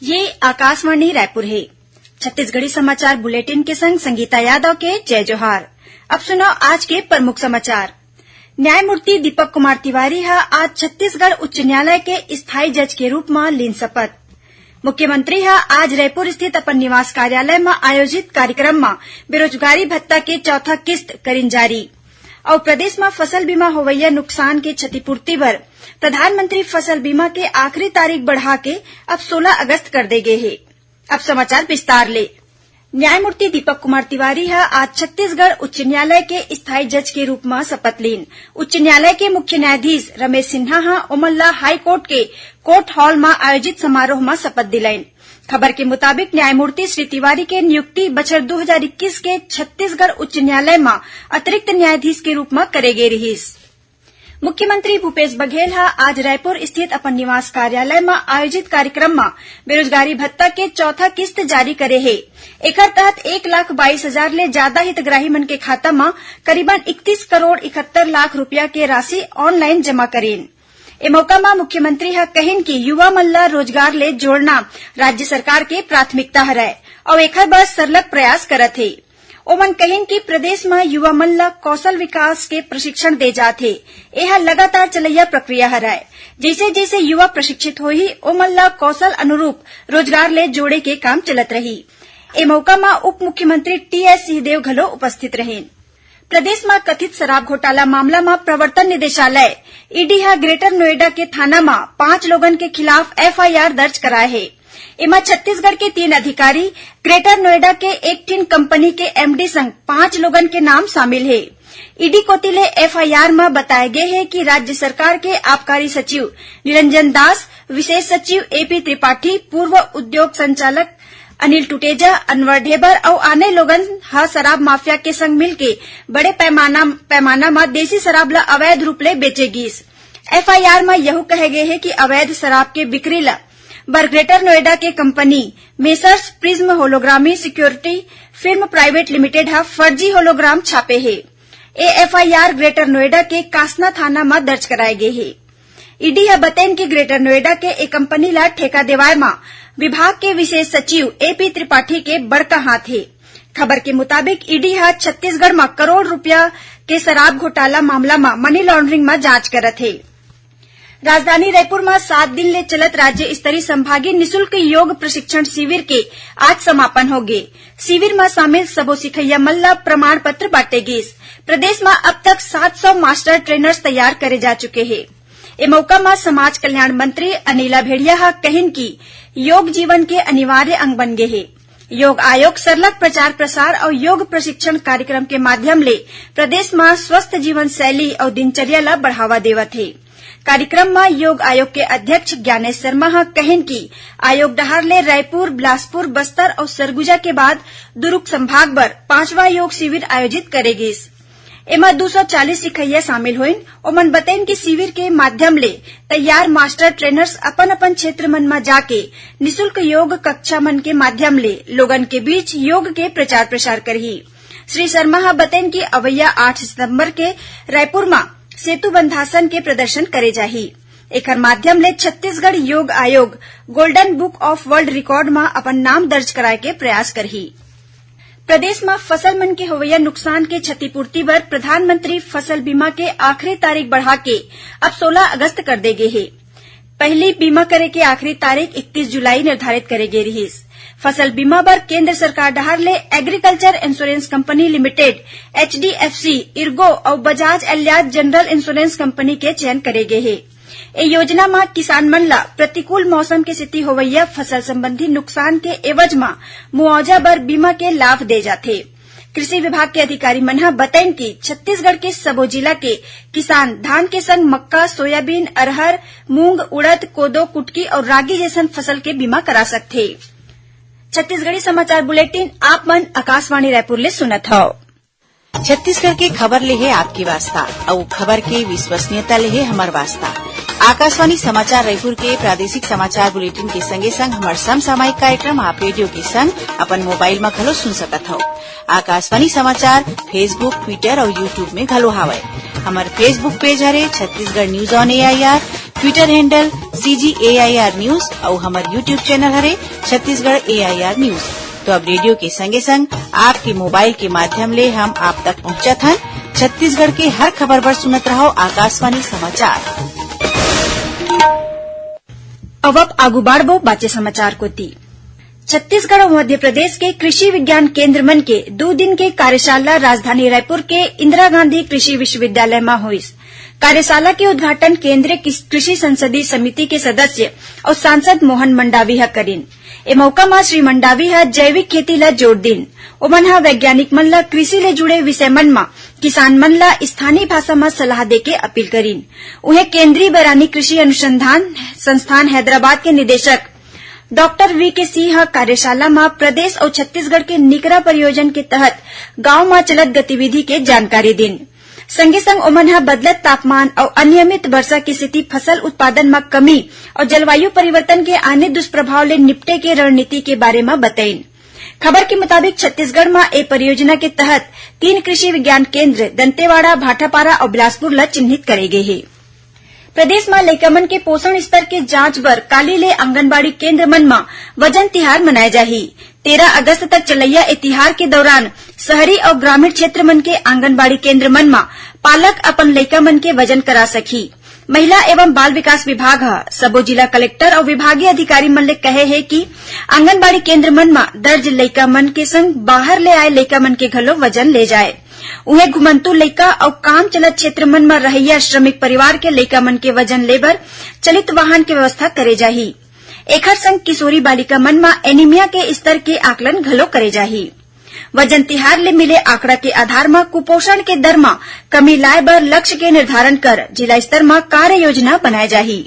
ये आकाशवाणी रायपुर है। छत्तीसगढ़ी समाचार बुलेटिन के संग संगीता यादव के जय जोहार। अब सुनो आज के प्रमुख समाचार। न्यायमूर्ति दीपक कुमार तिवारी आज छत्तीसगढ़ उच्च न्यायालय के स्थायी जज के रूप में लीन शपथ। मुख्यमंत्री आज रायपुर स्थित अपन निवास कार्यालय में आयोजित कार्यक्रम में बेरोजगारी भत्ता के चौथा किस्त करीन जारी। और प्रदेश में फसल बीमा होवैया नुकसान के क्षतिपूर्ति पर प्रधानमंत्री फसल बीमा के आखिरी तारीख बढ़ा के अब 16 अगस्त कर दे गए है। अब समाचार विस्तार ले। न्यायमूर्ति दीपक कुमार तिवारी आज छत्तीसगढ़ उच्च न्यायालय के स्थायी जज के रूप में शपथ लीन। उच्च न्यायालय के मुख्य न्यायाधीश रमेश सिन्हा ओमल्ला हाई कोर्ट के कोर्ट हॉल में आयोजित समारोह में शपथ दिलाइन। खबर के मुताबिक न्यायमूर्ति श्री तिवारी के नियुक्ति बछर 2021 के छत्तीसगढ़ उच्च न्यायालय में अतिरिक्त न्यायाधीश के रूप में करे गए रहीस। मुख्यमंत्री भूपेश बघेल आज रायपुर स्थित अपन निवास कार्यालय में आयोजित कार्यक्रम में बेरोजगारी भत्ता के चौथा किस्त जारी करे है। एकर तहत 1,22,000 ले ज्यादा हितग्राही मन के खाता में करीबन 31 करोड़ 71 लाख रुपया के राशि ऑनलाइन जमा करेन। ए मौका में मुख्यमंत्री कहिन कि युवा मन ला रोजगार ले जोड़ना राज्य सरकार के प्राथमिकता हरय और एकर बर सरलग प्रयास करत है। ओमन कहिन कि प्रदेश में युवा मन ला कौशल विकास के प्रशिक्षण दे जात है। यह लगातार चलैया प्रक्रिया हरय। जैसे जैसे युवा प्रशिक्षित होही ओमन ला कौशल अनुरूप रोजगार ले जोड़े के काम चलत रही। ए मौका में उप मुख्यमंत्री टीएस सिंहदेव घलो उपस्थित रहें। प्रदेश में कथित शराब घोटाला मामला में प्रवर्तन निदेशालय ईडी ग्रेटर नोएडा के थाना में 5 लोगन के खिलाफ एफआईआर दर्ज कराए है। इमा छत्तीसगढ़ के 3 अधिकारी, ग्रेटर नोएडा के एक टीन कंपनी के एमडी संग 5 लोगन के नाम शामिल है। ईडी कोतिले एफआईआर में बताए गए है कि राज्य सरकार के आबकारी सचिव निरंजन दास, विशेष सचिव एपी त्रिपाठी, पूर्व उद्योग संचालक अनिल टुटेजा, अनवर ढेबर और अन्य लोगन शराब माफिया के संग मिलके बड़े पैमाना में देसी शराब ला अवैध रूप ले बेचेगीस। एफआईआर में यह कहे गए है कि अवैध शराब के बिक्री ला बर ग्रेटर नोएडा के company messrs prism holography security film private limited फर्जी होलोग्राम छापे है। एफआईआर ग्रेटर नोएडा के कासना थाना में दर्ज कराए गए है। ईडी बतैन कि ग्रेटर नोएडा के एक कंपनी ला ठेका देवाय में विभाग के विशेष सचिव एपी त्रिपाठी के बड़का हाथ है। खबर के मुताबिक ईडी छत्तीसगढ़ में करोड़ रुपया के शराब घोटाला मामला में मनी लॉन्ड्रिंग में जांच करत है। राजधानी रायपुर में 7 दिन ले चलत राज्य स्तरीय संभागीय निःशुल्क योग प्रशिक्षण शिविर के आज समापन हो गए। शिविर में शामिल सबो सिखैया मन ला प्रमाण पत्र बांटे गए। प्रदेश में अब तक 700 मास्टर ट्रेनर्स तैयार करे जा चुके हैं। ए मौका में समाज कल्याण मंत्री अनिला भेड़िया कहिन कि योग जीवन के अनिवार्य अंग बन गए है। योग आयोग सरलग प्रचार प्रसार और योग प्रशिक्षण कार्यक्रम के माध्यम ले प्रदेश में स्वस्थ जीवन शैली और दिनचर्या ला बढ़ावा देवत है। कार्यक्रम में योग आयोग के अध्यक्ष ज्ञानेश शर्मा कहिन कि आयोग डहार ले रायपुर, बिलासपुर, बस्तर और सरगुजा के बाद दुर्ग संभाग बर 5वां योग शिविर आयोजित करेगी। एमा 240 सिखैया शामिल हुईन। ओमन बतैन कि शिविर के माध्यम ले तैयार मास्टर ट्रेनर्स अपन अपन क्षेत्र मन में जाके निःशुल्क योग कक्षा मन के माध्यम ले लोगन के बीच योग के प्रचार प्रसार करही। श्री शर्मा बतैन कि अवैया 8 सितंबर के रायपुर में सेतु बंधासन के प्रदर्शन करे जाही। एकर माध्यम ले छत्तीसगढ़ योग आयोग golden book of world record में अपन नाम दर्ज कराए के प्रयास करही। प्रदेश में फसल मन के होवैया नुकसान के क्षतिपूर्ति पर प्रधानमंत्री फसल बीमा के आखिरी तारीख बढ़ा के अब 16 अगस्त कर दे गए है। पहली बीमा करे के आखिरी तारीख 31 जुलाई निर्धारित करे गई रही। फसल बीमा पर केंद्र सरकार डहार ले agriculture insurance company limited, HDFC, ERGO और Bajaj Allianz general insurance company के चयन करे गए है। ए योजना में किसान मन ला प्रतिकूल मौसम के स्थिति होवैया फसल संबंधी नुकसान के एवज में मुआवजा बर बीमा के लाभ दे जाथे। कृषि विभाग के अधिकारी मन बताइन कि छत्तीसगढ़ के सबो जिला के किसान धान के संग मक्का, सोयाबीन, अरहर, मूंग, उड़द, कोदो, कुटकी और रागी जैसन फसल के बीमा करा सकथे। छत्तीसगढ़ी समाचार बुलेटिन आप मन आकाशवाणी रायपुर ले सुनत हव। छत्तीसगढ़ के खबर ले है आपकी वास्ता और खबर के विश्वसनीयता ले है हमार वास्ता। आकाशवाणी समाचार रायपुर के प्रादेशिक समाचार बुलेटिन के संगे संग हमार समसामयिक कार्यक्रम आप रेडियो के संग अपन मोबाइल में घलो सुन सकत हो। आकाशवाणी समाचार फेसबुक, ट्विटर और यूट्यूब में घलो हावय। हमार फेसबुक पेज हरे Chhattisgarh news on AIR, Twitter handle CGAIR news और हमार यूट्यूब चैनल हरे छत्तीसगढ़ AIR न्यूज। तो अब रेडियो के संगे संग आपके मोबाइल के माध्यम ले हम आप तक पहुंचत हन। छत्तीसगढ़ के हर खबर पर सुनत रहो आकाशवाणी समाचार। अब आगू बाढ़बो बाचे समाचार को दी। छत्तीसगढ़ और मध्य प्रदेश के कृषि विज्ञान केंद्र मन के 2 दिन के कार्यशाला राजधानी रायपुर के इंदिरा गांधी कृषि विश्वविद्यालय में हुई। कार्यशाला के उद्घाटन केंद्रीय कृषि संसदीय समिति के सदस्य और सांसद मोहन मंडावी करीन। ए मौका में श्री मंडावी जैविक खेती ला जोर दिन। ओमन वैज्ञानिक मन ला कृषि ले जुड़े विषय मन में किसान मन ला स्थानीय भाषा में सलाह देके अपील करीन। उन्हें केंद्रीय बैरानी कृषि अनुसंधान संस्थान हैदराबाद के निदेशक डॉक्टर VK सिंह कार्यशाला में प्रदेश और छत्तीसगढ़ के निकरा परियोजना के तहत गांव में चलत गतिविधि के जानकारी दिन। संगे संग ओमन बदलत तापमान और अनियमित वर्षा की स्थिति, फसल उत्पादन में कमी और जलवायु परिवर्तन के आने दुष्प्रभाव ले निपटे के रणनीति के बारे में बताइन। खबर के मुताबिक छत्तीसगढ़ में ए परियोजना के तहत 3 कृषि विज्ञान केंद्र दंतेवाड़ा, भाटापारा और बिलासपुर ला चिन्हित करे गए हैं। प्रदेश में लइकामन के पोषण स्तर के जांच बर काली ले आंगनबाड़ी केंद्र मन में वजन तिहार मनाए जाही। 13 अगस्त तक चलैया ए तिहार के दौरान शहरी और ग्रामीण क्षेत्र मन के आंगनबाड़ी केंद्र मन में पालक अपन लइका मन के वजन करा सकी। महिला एवं बाल विकास विभाग सबो जिला कलेक्टर और विभागीय अधिकारी मन ले कहे है कि आंगनबाड़ी केंद्र मन में दर्ज लइका मन के संग बाहर ले आए लइका मन के घलो वजन ले जाए। उन्हें घुमंतु लइका और काम चलत क्षेत्र मन में रहिया श्रमिक परिवार के लइका मन के वजन लेबर चलित वाहन के व्यवस्था करे जाही। एखर संग किशोरी बालिका मन में एनीमिया के स्तर के आकलन घलो करे जाही। वजन तिहार ले मिले आंकड़ा के आधार में कुपोषण के दर में कमी लाए बर लक्ष्य के निर्धारण कर जिला स्तर में कार्य योजना बनाए जाही।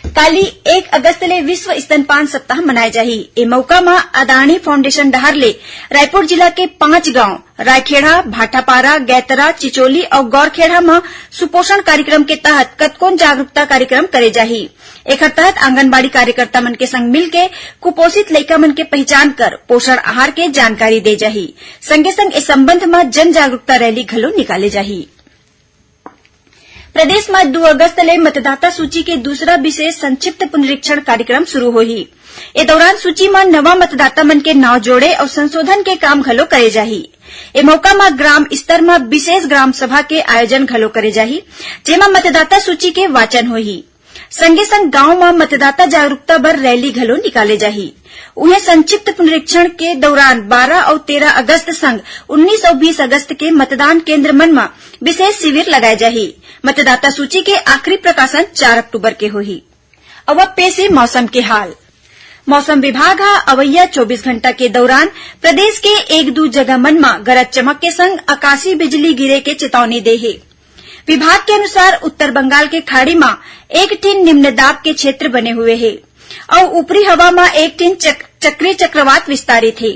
काली 1 अगस्त ले विश्व स्तनपान सप्ताह मनाए जाही। ए मौका में अदानी फाउंडेशन डहर ले रायपुर जिला के 5 गांव रायखेड़ा, भाटापारा, गैतरा, चिचोली और गौरखेड़ा में सुपोषण कार्यक्रम के तहत कतकोन जागरूकता कार्यक्रम करे जाही। एकर तहत आंगनबाड़ी कार्यकर्ता मन के संग मिलके कुपोषित लइका मन के पहचान कर पोषण आहार के जानकारी दे जाही। संगे संग इस संबंध में जन जागरूकता रैली घलो निकाले जाही। प्रदेश में 2 अगस्त ले मतदाता सूची के दूसरा विशेष संक्षिप्त पुनरीक्षण कार्यक्रम शुरू होही। ए दौरान सूची में नवा मतदाता मन के नाव जोड़े और संशोधन के काम घलो करे जाही। ए मौका में ग्राम स्तर में विशेष ग्राम सभा के आयोजन घलो करे जाही, जेमा मतदाता सूची के वाचन होही। संगे संग गांव में मतदाता जागरूकता बर रैली घलो निकाले जाही। उन्हें संक्षिप्त पुनरीक्षण के दौरान 12 और 13 अगस्त संग 19 और 20 अगस्त के मतदान केंद्र मन में विशेष शिविर लगाए जाही। मतदाता सूची के आखिरी प्रकाशन 4 अक्टूबर के होही। अब पेश है मौसम के हाल। मौसम विभाग अवैया 24 घंटा के दौरान प्रदेश के 1-2 जगह मन में गरज चमक के संग आकाशीय बिजली गिरे के चेतावनी दे है। विभाग के अनुसार उत्तर बंगाल के खाड़ी में एक टीन निम्न दाब के क्षेत्र बने हुए है और ऊपरी हवा में एक टीन चक्रीय चक्रवात विस्तारित है।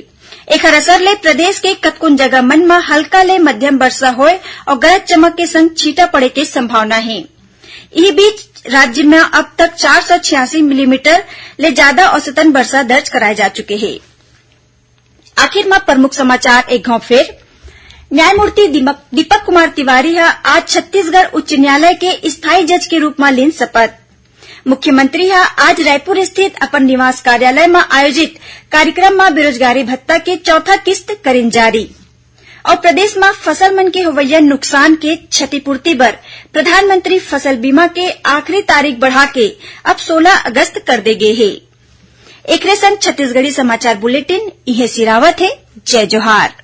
एकर असर ले प्रदेश के कतकुन जगह मन में हल्का ले मध्यम वर्षा होए और गरज चमक के संग छींटा पड़े के संभावना है। इस बीच राज्य में अब तक 486 मिलीमीटर ले ज्यादा औसतन वर्षा दर्ज कराए जा चुके हैं। आखिर में प्रमुख समाचार एक घाव फिर। न्यायमूर्ति दीपक कुमार तिवारी आज छत्तीसगढ़ उच्च न्यायालय के स्थायी जज के रूप में लेन शपथ। मुख्यमंत्री आज रायपुर स्थित अपन निवास कार्यालय में आयोजित कार्यक्रम में बेरोजगारी भत्ता के 4था किस्त करें जारी। और प्रदेश में फसल मन के होवैया नुकसान के क्षतिपूर्ति बर प्रधानमंत्री फसल बीमा के आखिरी तारीख बढ़ा के अब 16 अगस्त कर दे गए है। एकरे संग छत्तीसगढ़ी समाचार बुलेटिन इहे सिरावत है। जय जोहार।